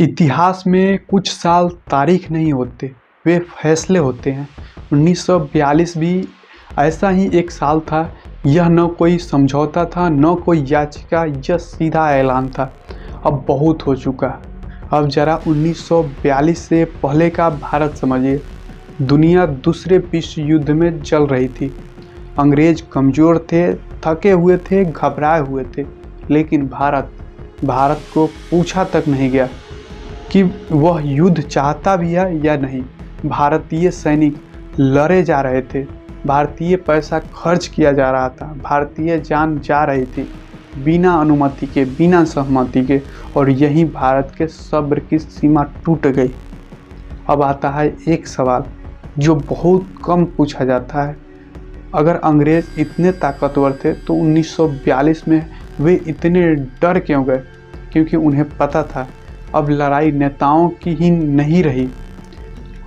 इतिहास में कुछ साल तारीख नहीं होते, वे फैसले होते हैं। 1942 भी ऐसा ही एक साल था। यह न कोई समझौता था, न कोई याचिका, यह सीधा ऐलान था। अब बहुत हो चुका। अब जरा 1942 से पहले का भारत समझिए। दुनिया दूसरे विश्व युद्ध में जल रही थी। अंग्रेज कमज़ोर थे, थके हुए थे, घबराए हुए थे। लेकिन भारत को पूछा तक नहीं गया कि वह युद्ध चाहता भी है या नहीं। भारतीय सैनिक लड़े जा रहे थे, भारतीय पैसा खर्च किया जा रहा था, भारतीय जान जा रही थी बिना अनुमति के, बिना सहमति के। और यही भारत के सब्र की सीमा टूट गई। अब आता है एक सवाल जो बहुत कम पूछा जाता है। अगर अंग्रेज इतने ताकतवर थे तो 1942 में वे इतने डर क्यों गए? क्योंकि उन्हें पता था अब लड़ाई नेताओं की ही नहीं रही,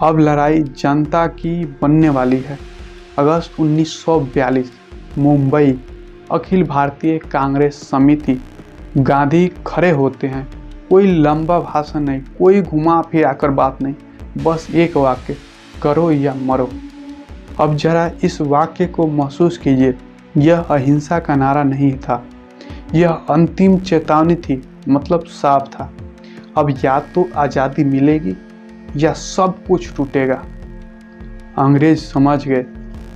अब लड़ाई जनता की बनने वाली है। अगस्त 1942 मुंबई, अखिल भारतीय कांग्रेस समिति। गांधी खड़े होते हैं। कोई लंबा भाषण नहीं, कोई घुमा फिरा कर बात नहीं, बस एक वाक्य, करो या मरो। अब जरा इस वाक्य को महसूस कीजिए। यह अहिंसा का नारा नहीं था, यह अंतिम चेतावनी थी। मतलब साफ था, अब या तो आज़ादी मिलेगी या सब कुछ टूटेगा। अंग्रेज समझ गए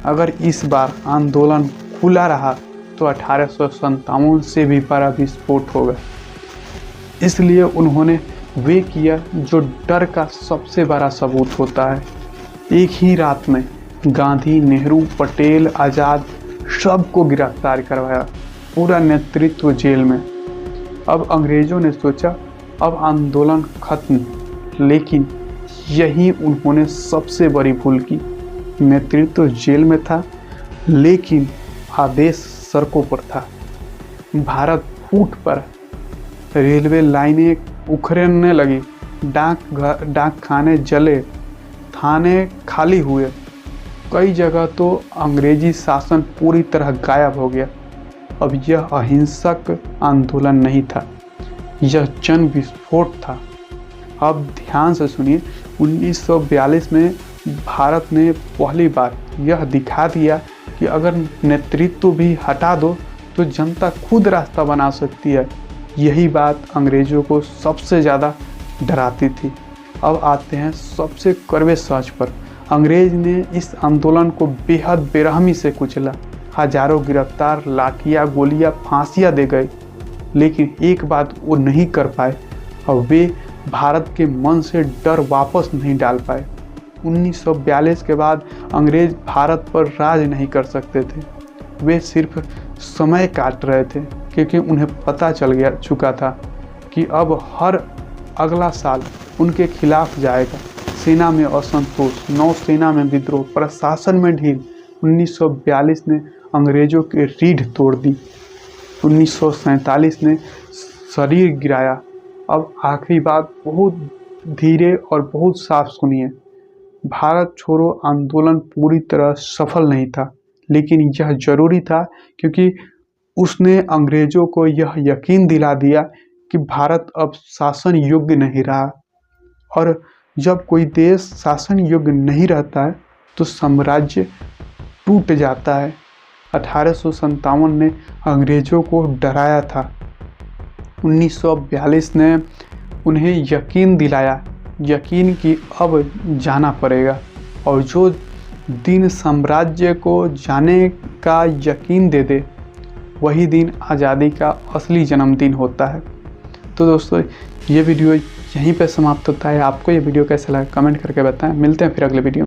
अगर इस बार आंदोलन खुला रहा तो 1857 से भी बड़ा विस्फोट होगा। इसलिए उन्होंने वे किया जो डर का सबसे बड़ा सबूत होता है। एक ही रात में गांधी, नेहरू, पटेल, आज़ाद सबको गिरफ्तार करवाया, पूरा नेतृत्व जेल में। अब अंग्रेज़ों ने सोचा अब आंदोलन खत्म, लेकिन यही उन्होंने सबसे बड़ी भूल की। नेतृत्व जेल में था, लेकिन आदेश सड़कों पर था। भारत फूट पर, रेलवे लाइनें उखड़ने लगी, डाक खाने जले, थाने खाली हुए। कई जगह तो अंग्रेजी शासन पूरी तरह गायब हो गया। अब यह अहिंसक आंदोलन नहीं था, यह जन विस्फोट था। अब ध्यान से सुनिए, 1942 में भारत ने पहली बार यह दिखा दिया कि अगर नेतृत्व भी हटा दो तो जनता खुद रास्ता बना सकती है। यही बात अंग्रेज़ों को सबसे ज़्यादा डराती थी। अब आते हैं सबसे कड़वे सच पर। अंग्रेज ने इस आंदोलन को बेहद बेरहमी से कुचला। हजारों गिरफ्तार, लाठियाँ, गोलियाँ, फांसियाँ दे गए। लेकिन एक बात वो नहीं कर पाए, और वे भारत के मन से डर वापस नहीं डाल पाए। 1942 के बाद अंग्रेज भारत पर राज नहीं कर सकते थे। वे सिर्फ समय काट रहे थे, क्योंकि उन्हें पता चल चुका था कि अब हर अगला साल उनके खिलाफ जाएगा। सेना में असंतोष, नौसेना में विद्रोह, प्रशासन में ढील। 1942 ने अंग्रेजों की रीढ़ तोड़ दी। 1947 ने शरीर गिराया। अब आखिरी बात बहुत धीरे और बहुत साफ सुनिए। भारत छोड़ो आंदोलन पूरी तरह सफल नहीं था, लेकिन यह जरूरी था, क्योंकि उसने अंग्रेजों को यह यकीन दिला दिया कि भारत अब शासन योग्य नहीं रहा। और जब कोई देश शासन योग्य नहीं रहता है तो साम्राज्य टूट जाता है। 1857 ने अंग्रेजों को डराया था। 1942 ने उन्हें यकीन दिलाया, यकीन कि अब जाना पड़ेगा। और जो दिन साम्राज्य को जाने का यकीन दे दे, वही दिन आज़ादी का असली जन्मदिन होता है। तो दोस्तों, ये वीडियो यहीं पे समाप्त होता है। आपको ये वीडियो कैसा लगा कमेंट करके बताएं। मिलते हैं फिर अगले वीडियो।